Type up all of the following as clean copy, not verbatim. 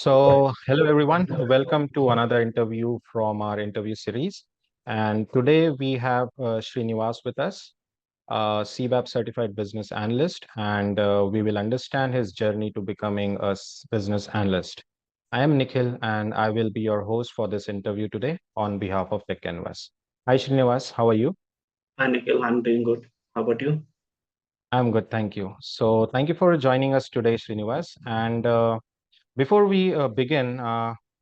Hello everyone. Welcome to another interview from our interview series. And today we have Sreenivas with us, CBAP certified business analyst, and we will understand his journey to becoming a business analyst. I am Nikhil, and I will be your host for this interview today on behalf of Techcanvass. Hi Srinivas, how are you? Hi, Nikhil. I'm doing good. How about you? I'm good, thank you. So thank you for joining us today, Srinivas. And before we begin,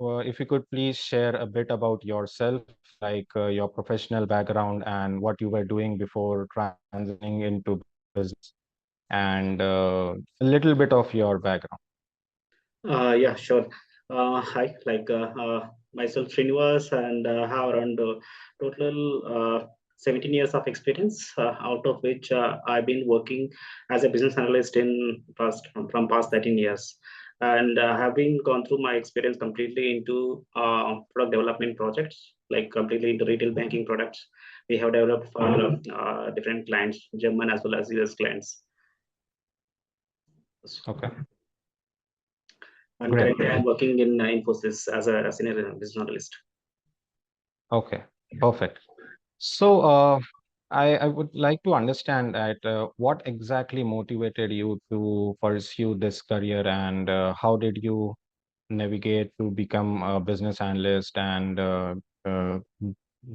if you could please share a bit about yourself, like your professional background and what you were doing before transitioning into business, and a little bit of your background. Yeah, sure. Hi, myself, Srinivas, and have around total 17 years of experience, out of which I've been working as a business analyst in past 13 years, and have been gone through my experience completely into product development projects, like completely into retail banking products. We have developed for different clients, German as well as US clients. Okay, And great. currently, I'm working in Infosys as a senior business analyst. Okay, perfect. So, I would like to understand that what exactly motivated you to pursue this career, and how did you navigate to become a business analyst and uh,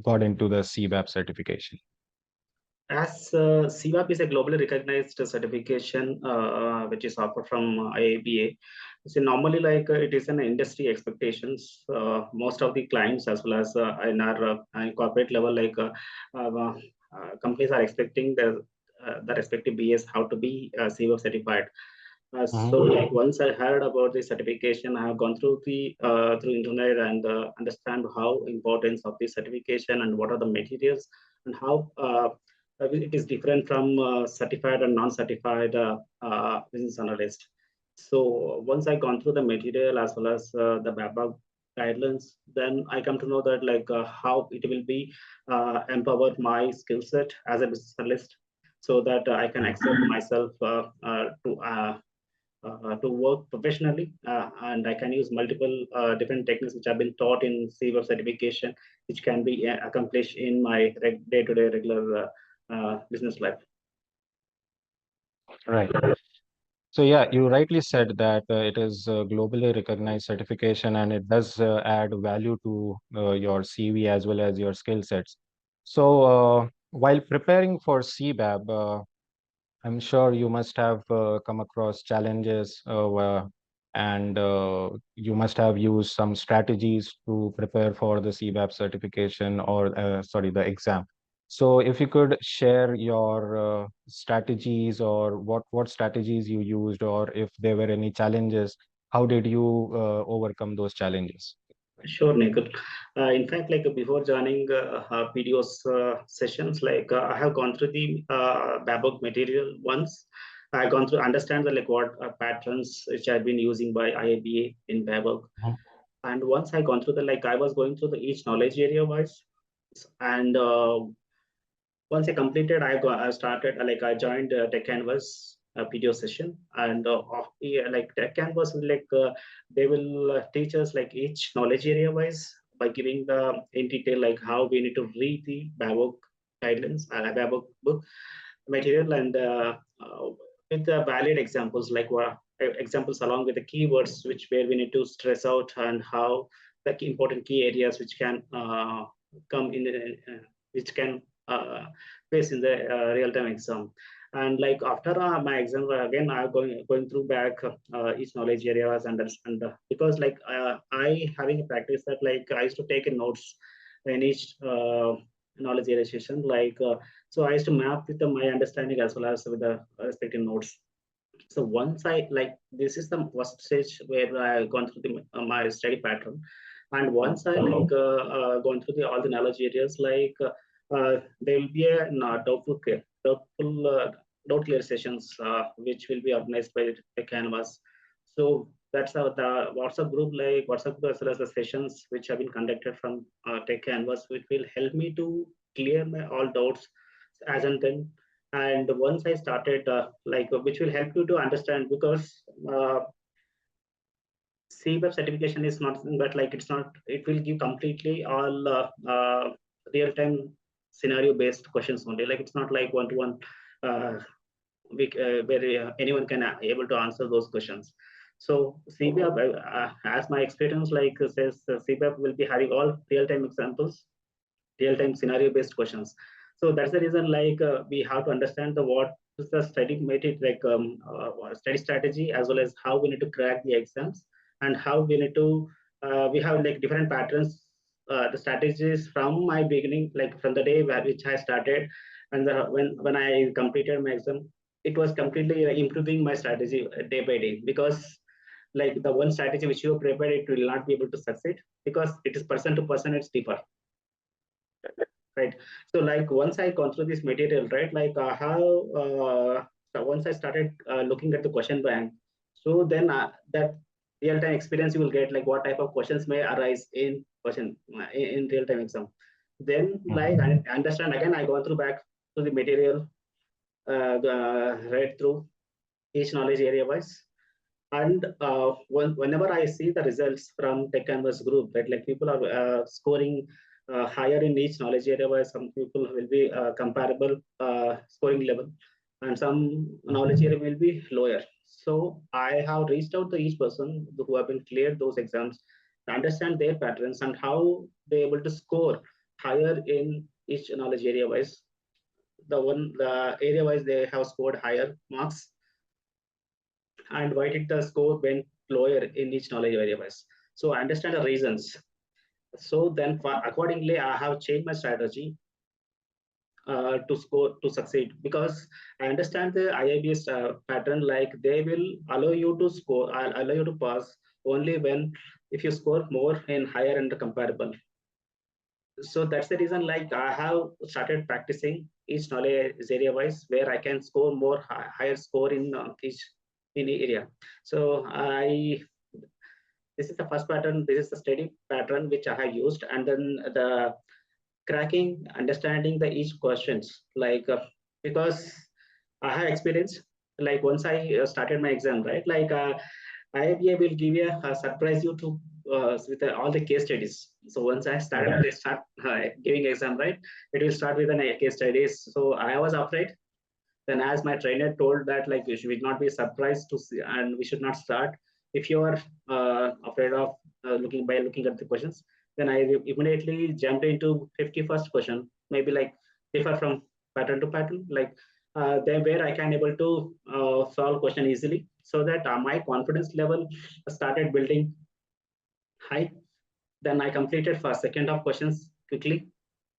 got into the CBAP certification? As CBAP is a globally recognized certification which is offered from IIBA. So normally, it is an industry expectations. Most of the clients, as well as in our corporate level, companies are expecting the respective BS how to be CBAP certified. Mhm. Once I heard about the certification, I have gone through the through internet and understand how importance of the certification and what are the materials and how it is different from certified and non-certified business analyst. So once I gone through the material as well as the BABA guidelines, then I come to know that how it will be empowered my skill set as a business analyst, so that I can accept myself to work professionally, and I can use multiple different techniques which have been taught in CWeb certification, which can be accomplished in my day-to-day regular business life. Right. So yeah, you rightly said that it is a globally recognized certification and it does add value to your CV as well as your skill sets. So while preparing for CBAB, I'm sure you must have come across challenges and you must have used some strategies to prepare for the CBAP certification or, sorry, the exam. So if you could share your strategies or what strategies you used, or if there were any challenges, how did you overcome those challenges? Sure, Nikhil. In fact, before joining PDO's sessions, I have gone through the Babok material once. I gone through understand the what patterns which I've been using by IIBA in Babok. Mhm. And once I gone through the I was going through the each knowledge area wise, and once I completed, I started I joined Techcanvass PTO session, and Techcanvass will they will teach us each knowledge area wise by giving the in detail how we need to read the BABOK guidelines, BABOK book material, and with the valid examples what examples along with the keywords which where we need to stress out and how the important key areas which can come in which can face in the real-time exam. And after my exam, again I'm going through back each knowledge areas and because I having a practice that I used to take a notes in each knowledge area session so I used to map with my understanding as well as with the respective notes. So once I this is the first stage where I gone through my study pattern, and once I gone through all the knowledge areas, there will be a doubt clear sessions which will be organized by the Canvas. So that's how the WhatsApp group as well as the sessions which have been conducted from Tech Canvas, which will help me to clear my all doubts as and then. And once I started which will help you to understand because CBAP certification is not, but like it's not, it will give completely all real-time scenario-based questions only. Like it's not like one-to-one where anyone can able to answer those questions. So CBAP, as my experience like says, CBAP will be having all real-time examples, real-time scenario-based questions. So that's the reason like we have to understand the what is the study method, like study strategy, as well as how we need to crack the exams, and how we need to we have like different patterns, the strategies from my beginning, like from the day which I started, and when I completed my exam, it was completely improving my strategy day by day, because like the one strategy which you prepared, it will not be able to succeed, because it is person to person, it's differ, right? So like once I gone through this material, right, like how so once I started looking at the question bank, so then that real time experience you will get, like what type of questions may arise in question in real time exam. Then like I understand again, I go through back to the material, read through each knowledge area wise, and whenever I see the results from Techcanvass group, right, like people are scoring higher in each knowledge area, where some people will be comparable scoring level, and some knowledge area will be lower. So I have reached out to each person who have been cleared those exams to understand their patterns and how they're able to score higher in each knowledge area wise. The area wise they have scored higher marks, and why did the score went lower in each knowledge area wise. So I understand the reasons. So then accordingly, I have changed my strategy to score to succeed, because I understand the IIBA pattern, like they will allow you to score, allow you to pass only when if you score more in higher and comparable. So that's the reason like I have started practicing each knowledge area wise, where I can score more higher score in each in area. So I this is the first pattern, this is the steady pattern which I have used, and then the cracking understanding the each questions, like because I have experience, like once I started my exam, right, like IIBA will give you a surprise you to with all the case studies. So once I started, they start giving exam, right, it will start with an case studies. So I was afraid. Then as my trainer told that like you should not be surprised to see, and we should not start if you are afraid of looking at the questions. Then I immediately jumped into 51st question, maybe like differ from pattern to pattern, like then where I can able to solve question easily, so that my confidence level started building high. Then I completed first second of questions quickly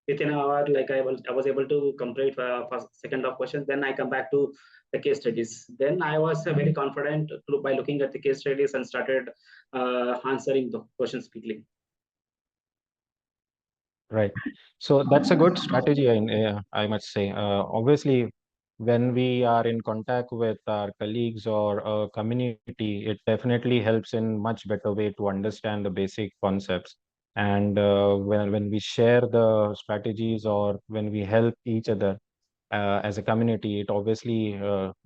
within an hour. Like I was able to complete first second of questions. Then I come back to the case studies. Then I was very confident by looking at the case studies and started answering the questions quickly. Right. So that's a good strategy, I must say. Obviously, when we are in contact with our colleagues or a community, it definitely helps in much better way to understand the basic concepts. And when we share the strategies or when we help each other as a community, it obviously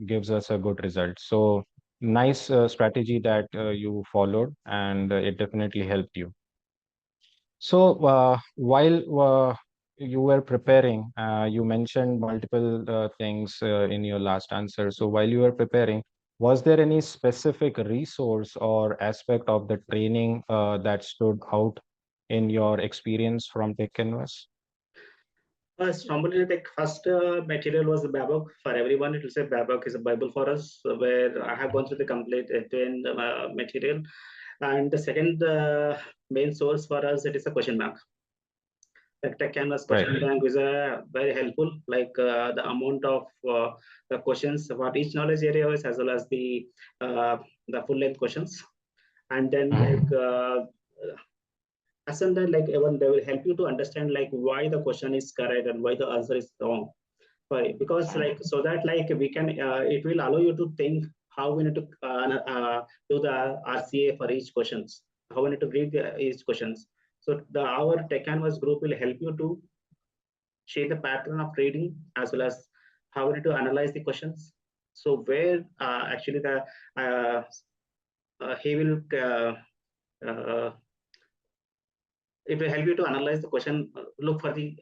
gives us a good result. So nice strategy that you followed, and it definitely helped you. So, while you were preparing, you mentioned multiple things in your last answer. So, while you were preparing, was there any specific resource or aspect of the training that stood out in your experience from Tech Canvas? Normally, the first material was the Babok for everyone. It will say Babok is a Bible for us, where I have gone through the complete end material. And the second main source for us, it is a question bank. Like Techcanvass Right. question bank is very helpful. Like the amount of the questions for each knowledge area is, as well as the full length questions, and then Mhm. like as and then like even they will help you to understand like why the question is correct and why the answer is wrong. Why? Because like so that like we can it will allow you to think how we need to do the RCA for each questions, how we need to read each questions. So the our Tech Canvas group will help you to share the pattern of reading, as well as how we need to analyze the questions. So where actually the he will uh, it will help you to analyze the question, look for the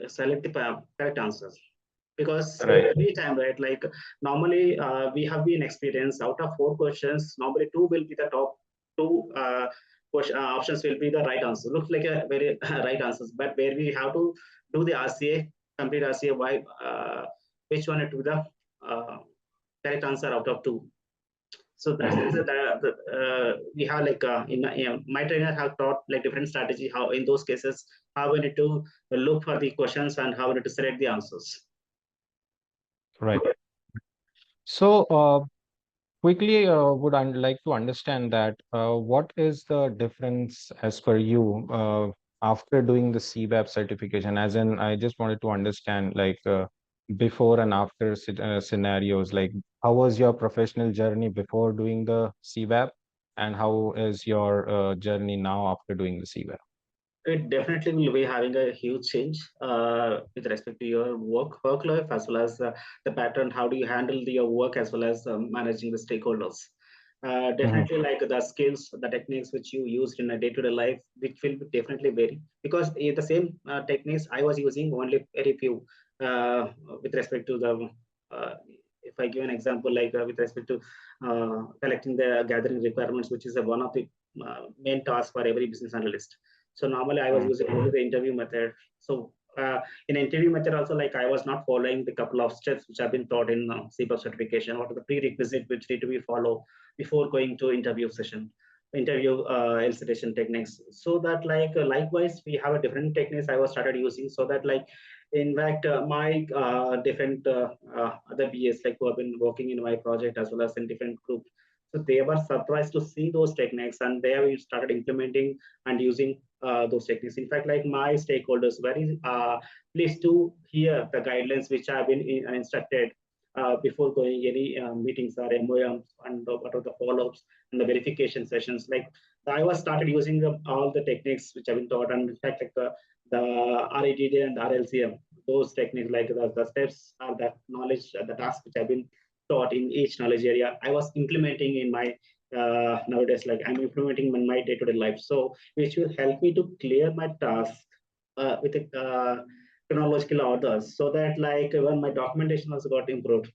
select the correct answers. Because Right. every time, right, like normally we have been experienced out of four questions, normally two will be the top two options will be the right answer. Looks like a very right answers, but where we have to do the RCA, complete RCA, why which one it will be the correct answer out of two. So that's Mhm. we have like my trainer have taught like different strategy how in those cases how we need to look for the questions and how we need to select the answers. Right. So, quickly, would I like to understand that what is the difference as per you after doing the CBAP certification? As in, I just wanted to understand like before and after scenarios, like how was your professional journey before doing the CBAP, and how is your journey now after doing the CBAP? It definitely will be having a huge change with respect to your work life as well as the pattern. How do you handle your work as well as managing the stakeholders? Hmm. Definitely, like the skills, the techniques which you used in a day-to-day life, which will definitely vary because the same techniques I was using only very few uh, with respect to the. Uh, if I give an example, like with respect to collecting the gathering requirements, which is one of the main tasks for every business analyst. So normally I was using only the interview method. So in interview method also, like I was not following the couple of steps which have been taught in CBAP certification. What are the prerequisite which need to be followed before going to interview session, interview elicitation techniques. So that like likewise we have a different techniques I was started using. So that like in fact my different other BAs like who have been working in my project as well as in different groups. So they were surprised to see those techniques and they have started implementing and using those techniques. In fact, like my stakeholders very pleased to hear the guidelines which have been instructed before going any meetings or MOMs and what are the follow-ups and the verification sessions. Like I was started using all the techniques which have been taught, and in fact, like the RETD and RLCM, those techniques like the steps or the knowledge, the tasks which have been taught in each knowledge area, I was implementing in my nowadays. Like I'm implementing in my day-to-day life, so which will help me to clear my task with a chronological orders, so that like when my documentation also got improved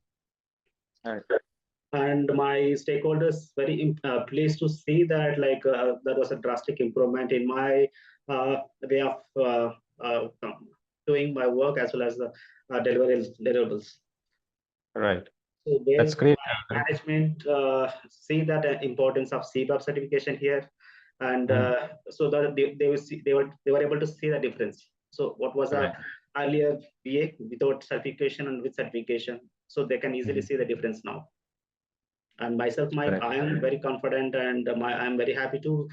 Right. and my stakeholders very pleased to see that like there was a drastic improvement in my way of doing my work as well as the deliverables. Right. So where That's great. my management see that importance of CBAP certification here, and Mhm. so that they were able to see the difference. So what was a Right. earlier BA without certification and with certification, so they can easily Mhm. see the difference now. And myself, Mike, Correct. I am very confident and I'm very happy to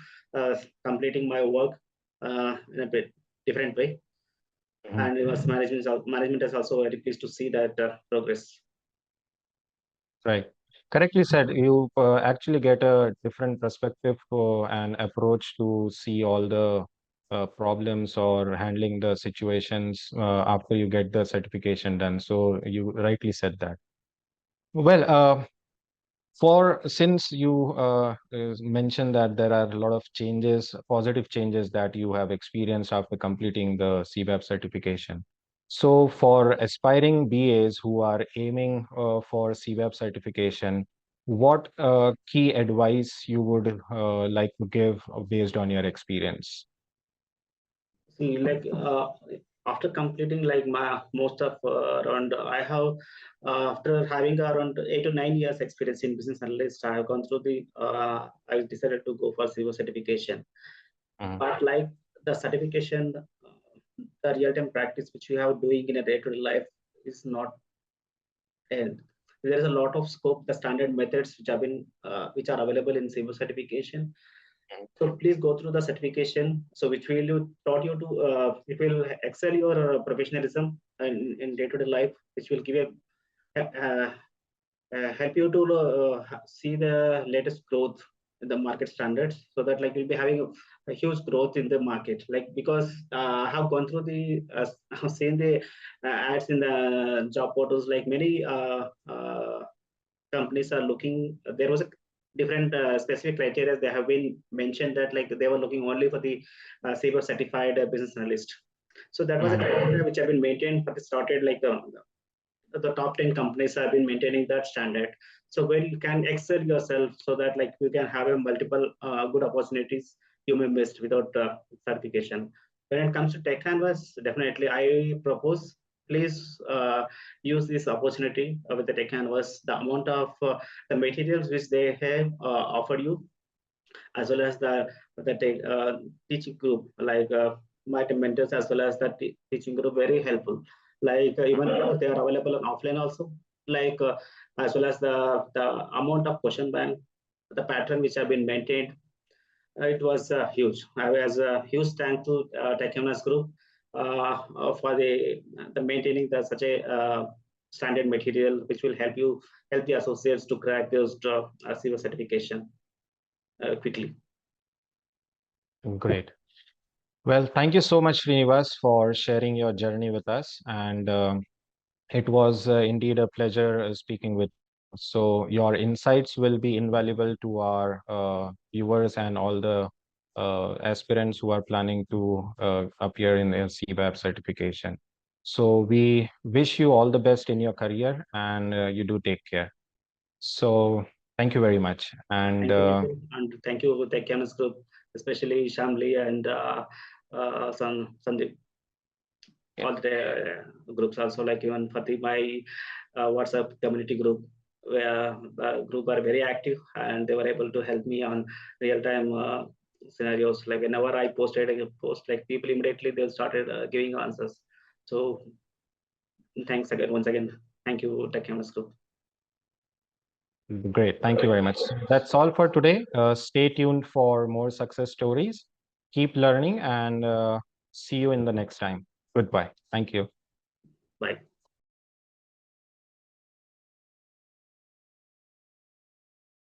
completing my work in a bit different way. Mhm. And it was management is also very pleased to see that progress. Right. Correctly said. You actually get a different perspective and approach to see all the problems or handling the situations after you get the certification done. So you rightly said that. Well, for since you mentioned that there are a lot of changes, positive changes that you have experienced after completing the CBAP certification. So for aspiring BAs who are aiming for CBAP certification, what key advice you would like to give based on your experience? See, like after completing like my most of around I have after having around 8 to 9 years experience in business analyst, I have gone through the I decided to go for civil certification. Mhm. But like the certification, the real time practice which we have doing in a day to day life is not end. There is a lot of scope, the standard methods which have been which are available in civil certification. So please go through the certification. So which will you taught you to it will excel your professionalism in day to day life, which will give a help you to see the latest growth in the market standards, so that like you'll be having a huge growth in the market. Like because I have gone through the seen the ads in the job portals, like many companies are looking. There was a different specific criteria they have been mentioned that like they were looking only for the CBAP certified business analyst. So that was a Mhm. criteria which have been maintained for the started like the top 10 companies have been maintaining that standard. So where you can excel yourself so that like you can have a multiple good opportunities you may miss without certification. When it comes to Techcanvass, definitely I propose please use this opportunity with the Techcanvass. The amount of the materials which they have offered you, as well as the teaching group, like my mentors as well as the teaching group, very helpful. Like even they are available on offline also. Like as well as the amount of question bank, the pattern which have been maintained, it was huge. I was a huge thank to Techemnas group for the maintaining the such a standard material which will help the associates to crack those zero certification quickly. Great. Well, thank you so much, Srinivas, for sharing your journey with us. And it was indeed a pleasure speaking with you. So, your insights will be invaluable to our viewers and all the aspirants who are planning to appear in their CBAP certification. So, we wish you all the best in your career and you do take care. So, thank you very much. And Thank you, Nikhil, and thank you, the Canis group, especially Shamli and Sandeep, yeah, all the groups also, like even for my WhatsApp community group, where the group are very active and they were able to help me on real time scenarios. Like whenever I posted a post, like people immediately they started giving answers. So thanks again, once again. Thank you, Tech Canis group. great. Thank you very much. So that's all for today. Stay tuned for more success stories. Keep learning and see you in the next time. Goodbye. Thank you. Bye.